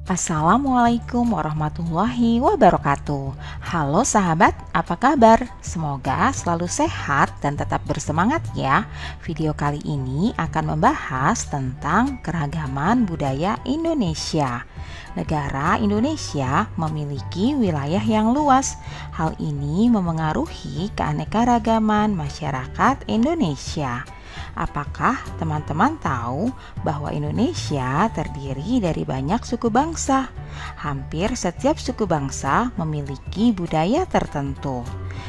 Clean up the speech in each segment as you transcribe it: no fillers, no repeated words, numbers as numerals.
Assalamualaikum warahmatullahi wabarakatuh. Halo sahabat, apa kabar? Semoga selalu sehat dan tetap bersemangat ya. Video kali ini akan membahas tentang keragaman budaya Indonesia. Negara Indonesia memiliki wilayah yang luas. Hal ini memengaruhi keanekaragaman masyarakat Indonesia. Apakah teman-teman tahu bahwa Indonesia terdiri dari banyak suku bangsa? Hampir setiap suku bangsa memiliki budaya tertentu.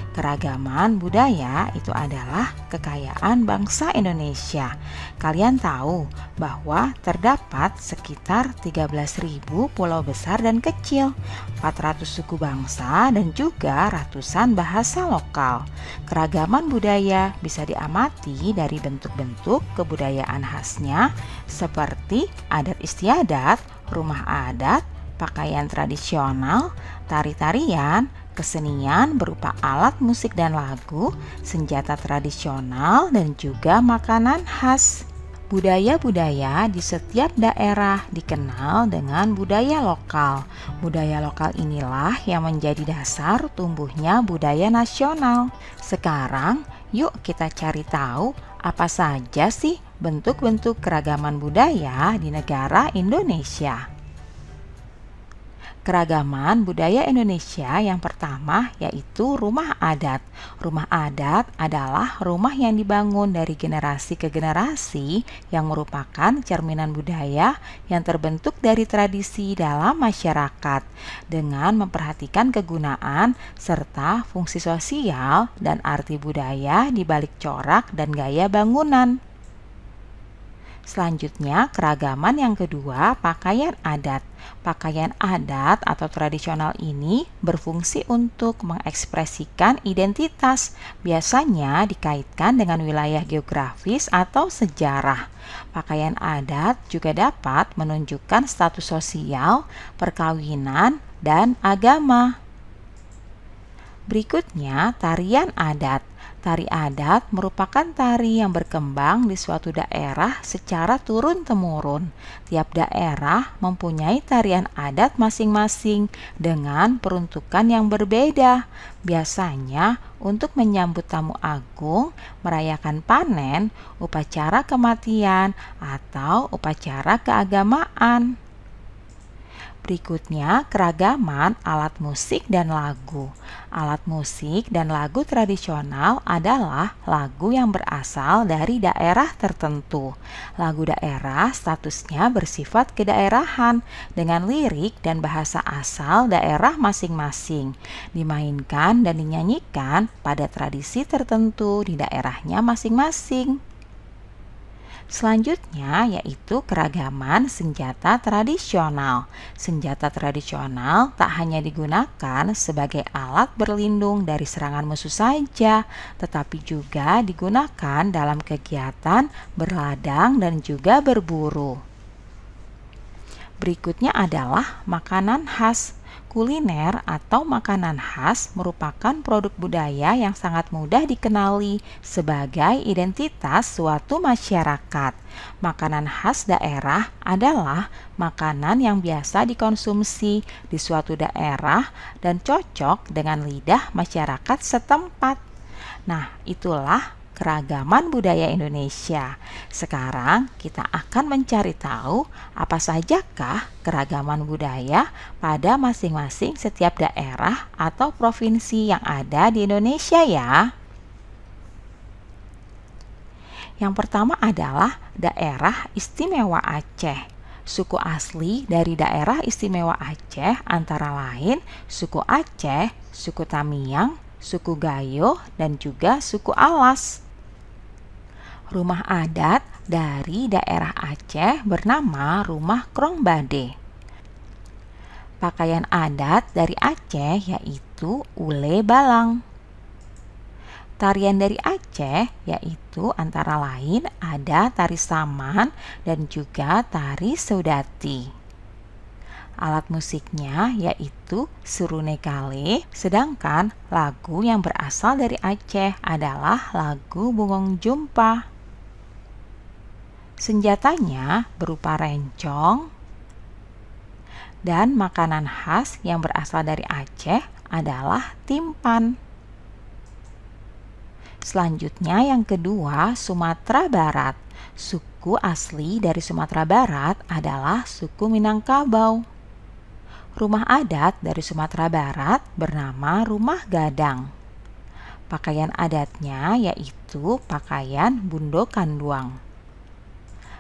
Keragaman budaya itu adalah kekayaan bangsa Indonesia. Kalian tahu bahwa terdapat sekitar 13.000 pulau besar dan kecil, 400 suku bangsa dan juga ratusan bahasa lokal. Keragaman budaya bisa diamati dari bentuk-bentuk kebudayaan khasnya seperti adat istiadat, rumah adat, pakaian tradisional, tari-tarian, kesenian berupa alat musik dan lagu, senjata tradisional, dan juga makanan khas. Budaya-budaya di setiap daerah dikenal dengan budaya lokal. Budaya lokal inilah yang menjadi dasar tumbuhnya budaya nasional. Sekarang, yuk kita cari tahu apa saja sih bentuk-bentuk keragaman budaya di negara Indonesia. Keragaman budaya Indonesia yang pertama yaitu rumah adat. Rumah adat adalah rumah yang dibangun dari generasi ke generasi yang merupakan cerminan budaya yang terbentuk dari tradisi dalam masyarakat dengan memperhatikan kegunaan serta fungsi sosial dan arti budaya di balik corak dan gaya bangunan. Selanjutnya, keragaman yang kedua, pakaian adat. Pakaian adat atau tradisional ini berfungsi untuk mengekspresikan identitas, biasanya dikaitkan dengan wilayah geografis atau sejarah. Pakaian adat juga dapat menunjukkan status sosial, perkawinan, dan agama. Berikutnya, tarian adat. Tari adat merupakan tari yang berkembang di suatu daerah secara turun-temurun. Tiap daerah mempunyai tarian adat masing-masing dengan peruntukan yang berbeda. Biasanya untuk menyambut tamu agung, merayakan panen, upacara kematian, atau upacara keagamaan. Berikutnya, keragaman alat musik dan lagu. Alat musik dan lagu tradisional adalah lagu yang berasal dari daerah tertentu. Lagu daerah statusnya bersifat kedaerahan dengan lirik dan bahasa asal daerah masing-masing, dimainkan dan dinyanyikan pada tradisi tertentu di daerahnya masing-masing. Selanjutnya yaitu keragaman senjata tradisional. Senjata tradisional tak hanya digunakan sebagai alat berlindung dari serangan musuh saja, tetapi juga digunakan dalam kegiatan berladang dan juga berburu. Berikutnya adalah makanan khas. Kuliner atau makanan khas merupakan produk budaya yang sangat mudah dikenali sebagai identitas suatu masyarakat. Makanan khas daerah adalah makanan yang biasa dikonsumsi di suatu daerah dan cocok dengan lidah masyarakat setempat. Nah, itulah keragaman budaya Indonesia. Sekarang kita akan mencari tahu apa sajakah keragaman budaya pada masing-masing setiap daerah atau provinsi yang ada di Indonesia ya. Yang pertama adalah Daerah Istimewa Aceh. Suku asli dari Daerah Istimewa Aceh antara lain suku Aceh, suku Tamiang, suku Gayo, dan juga suku Alas. Rumah adat dari daerah Aceh bernama Rumah Krongbade. Pakaian adat dari Aceh yaitu ule balang. Tarian dari Aceh yaitu antara lain ada tari saman dan juga tari saudati. Alat musiknya yaitu surune kale, sedangkan lagu yang berasal dari Aceh adalah lagu Bungong Jumpa. Senjatanya berupa rencong, Dan makanan khas yang berasal dari Aceh adalah timpan. Selanjutnya yang kedua, Sumatera Barat. Suku asli dari Sumatera Barat adalah suku Minangkabau. Rumah adat dari Sumatera Barat bernama Rumah Gadang. Pakaian adatnya yaitu pakaian Bundo Kanduang.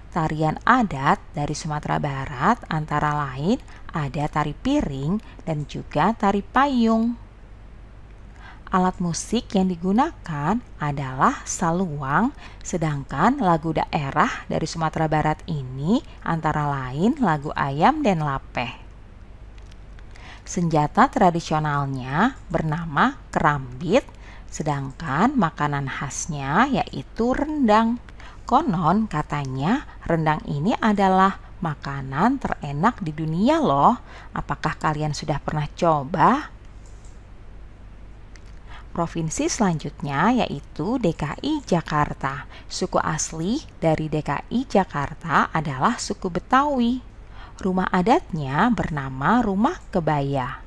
Tarian adat dari Sumatera Barat antara lain ada tari piring dan juga tari payung. Alat musik yang digunakan adalah saluang, sedangkan lagu daerah dari Sumatera Barat ini antara lain lagu Ayam dan Lapeh. Senjata tradisionalnya bernama kerambit, sedangkan makanan khasnya yaitu rendang. Konon katanya rendang ini adalah makanan terenak di dunia loh. Apakah kalian sudah pernah coba? Provinsi selanjutnya yaitu DKI Jakarta. Suku asli dari DKI Jakarta adalah suku Betawi. Rumah adatnya bernama Rumah Kebaya.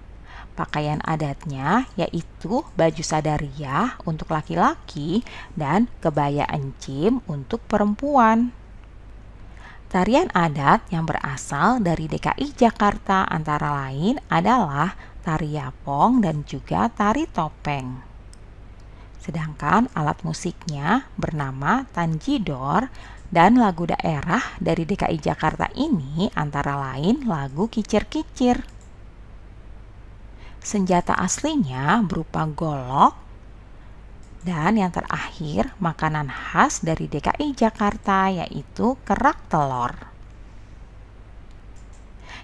Pakaian adatnya yaitu baju sadariah untuk laki-laki dan kebaya encim untuk perempuan. Tarian adat yang berasal dari DKI Jakarta antara lain adalah tari yapong dan juga tari topeng. Sedangkan alat musiknya bernama tanjidor dan lagu daerah dari DKI Jakarta ini antara lain lagu Kicir-Kicir. Senjata aslinya berupa golok. Dan yang terakhir, makanan khas dari DKI Jakarta yaitu kerak telur.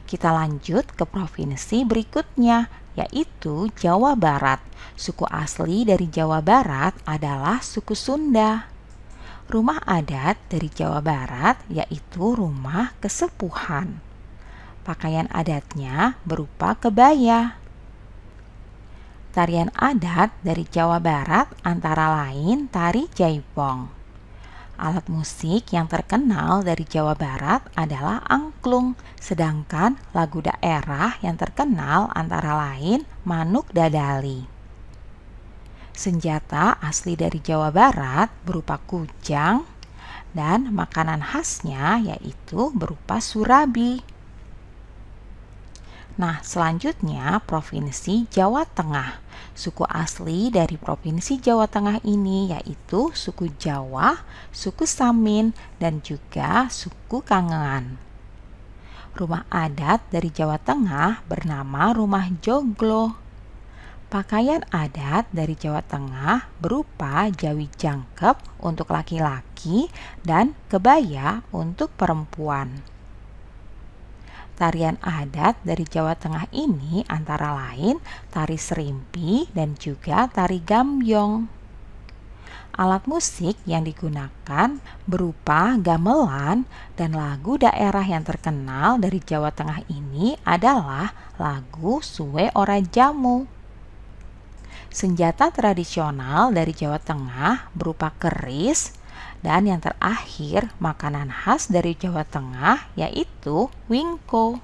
Kita lanjut ke provinsi berikutnya, yaitu Jawa Barat. Suku asli dari Jawa Barat adalah suku Sunda. Rumah adat dari Jawa Barat yaitu rumah kesepuhan. Pakaian adatnya berupa kebaya. Tarian adat dari Jawa Barat antara lain tari jaipong. Alat musik yang terkenal dari Jawa Barat adalah angklung, sedangkan lagu daerah yang terkenal antara lain manuk dadali. Senjata asli dari Jawa Barat berupa kujang dan makanan khasnya yaitu berupa surabi. Nah, selanjutnya Provinsi Jawa Tengah. Suku asli dari Provinsi Jawa Tengah ini yaitu suku Jawa, suku Samin, dan juga suku Kangean. Rumah adat dari Jawa Tengah bernama Rumah Joglo. Pakaian adat dari Jawa Tengah berupa jawi jangkep untuk laki-laki dan kebaya untuk perempuan. Tarian adat dari Jawa Tengah ini antara lain tari serimpi dan juga tari gambyong. Alat musik yang digunakan berupa gamelan dan lagu daerah yang terkenal dari Jawa Tengah ini adalah lagu Suwe Ora Jamu. Senjata tradisional dari Jawa Tengah berupa keris. Dan yang terakhir, makanan khas dari Jawa Tengah yaitu wingko.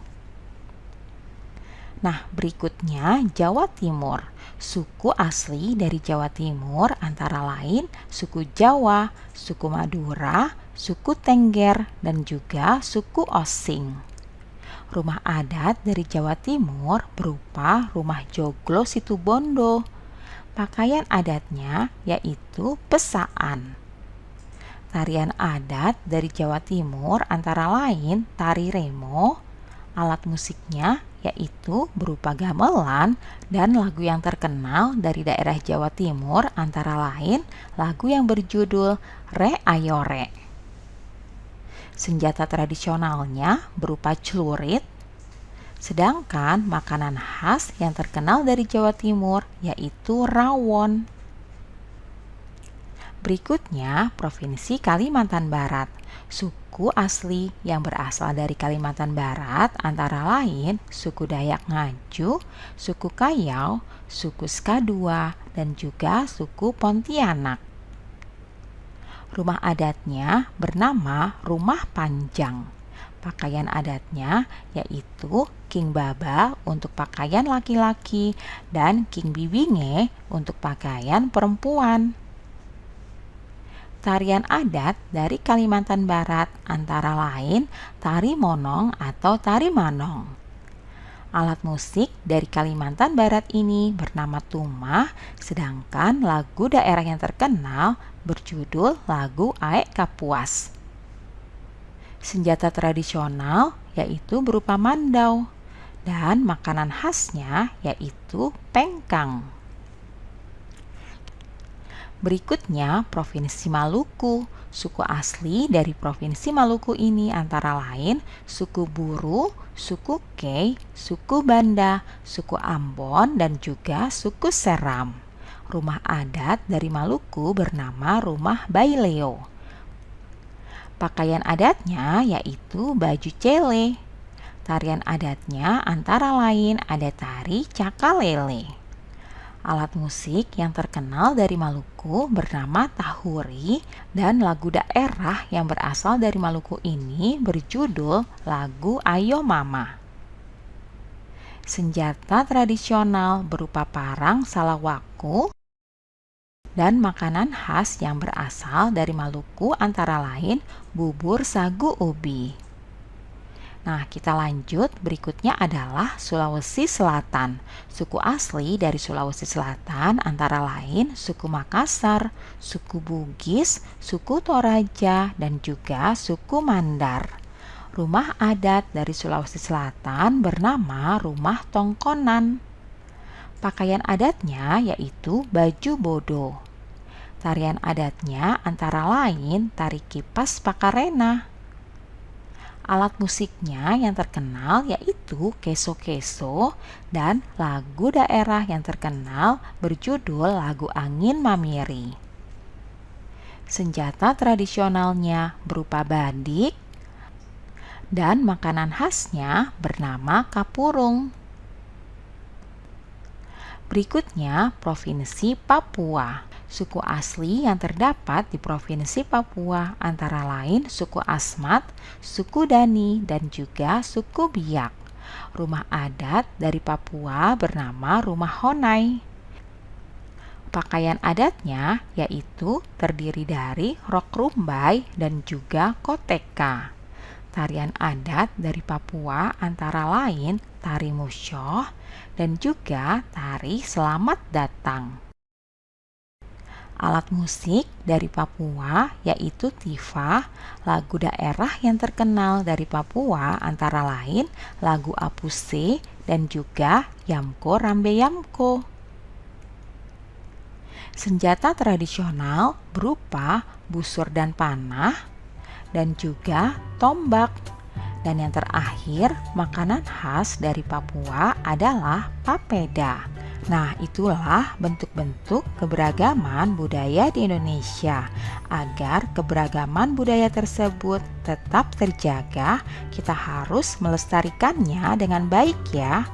Nah, berikutnya Jawa Timur. Suku asli dari Jawa Timur antara lain suku Jawa, suku Madura, suku Tengger, dan juga suku Osing. Rumah adat dari Jawa Timur berupa Rumah Joglo Situbondo. Pakaian adatnya yaitu pesaan. Tarian adat dari Jawa Timur antara lain tari remo, alat musiknya yaitu berupa gamelan dan lagu yang terkenal dari daerah Jawa Timur antara lain lagu yang berjudul Re Ayore. Senjata tradisionalnya berupa celurit, sedangkan makanan khas yang terkenal dari Jawa Timur yaitu rawon. Berikutnya, Provinsi Kalimantan Barat. Suku asli yang berasal dari Kalimantan Barat antara lain suku Dayak Ngaju, suku Kayau, suku Skadua, dan juga suku Pontianak. Rumah adatnya bernama Rumah Panjang. Pakaian adatnya yaitu King Baba untuk pakaian laki-laki dan King Bibinge untuk pakaian perempuan. Tarian adat dari Kalimantan Barat antara lain tari monong atau tari manong. Alat musik dari Kalimantan Barat ini bernama tumah, sedangkan lagu daerah yang terkenal berjudul lagu Aek Kapuas. Senjata tradisional yaitu berupa mandau dan makanan khasnya yaitu pengkang. Berikutnya, Provinsi Maluku. Suku asli dari Provinsi Maluku ini antara lain suku Buru, suku Kei, suku Banda, suku Ambon, dan juga suku Seram. Rumah adat dari Maluku bernama Rumah Baileo. Pakaian adatnya yaitu baju cele. Tarian adatnya antara lain ada tari cakalele. Alat musik yang terkenal dari Maluku bernama tahuri dan lagu daerah yang berasal dari Maluku ini berjudul lagu Ayo Mama. Senjata tradisional berupa parang salawaku dan makanan khas yang berasal dari Maluku antara lain bubur sagu ubi. Nah, kita lanjut. Berikutnya adalah Sulawesi Selatan. Suku asli dari Sulawesi Selatan antara lain suku Makassar, suku Bugis, suku Toraja, dan juga suku Mandar. Rumah adat dari Sulawesi Selatan bernama Rumah Tongkonan. Pakaian adatnya yaitu baju bodo. Tarian adatnya antara lain tari kipas pakarena. Alat musiknya yang terkenal yaitu keso-keso dan lagu daerah yang terkenal berjudul lagu Angin Mamiri. Senjata tradisionalnya berupa badik dan makanan khasnya bernama kapurung. Berikutnya, Provinsi Papua. Suku asli yang terdapat di Provinsi Papua antara lain suku Asmat, suku Dani, dan juga suku Biak. Rumah adat dari Papua bernama Rumah Honai. Pakaian adatnya yaitu terdiri dari rok rumbai dan juga koteka. Tarian adat dari Papua antara lain tari musyoh dan juga tari selamat datang. Alat musik dari Papua yaitu tifa, lagu daerah yang terkenal dari Papua antara lain lagu Apuse dan juga Yamko Rambe Yamko. Senjata tradisional berupa busur dan panah dan juga tombak. Dan yang terakhir, makanan khas dari Papua adalah papeda. Nah, itulah bentuk-bentuk keberagaman budaya di Indonesia. Agar keberagaman budaya tersebut tetap terjaga, kita harus melestarikannya dengan baik ya.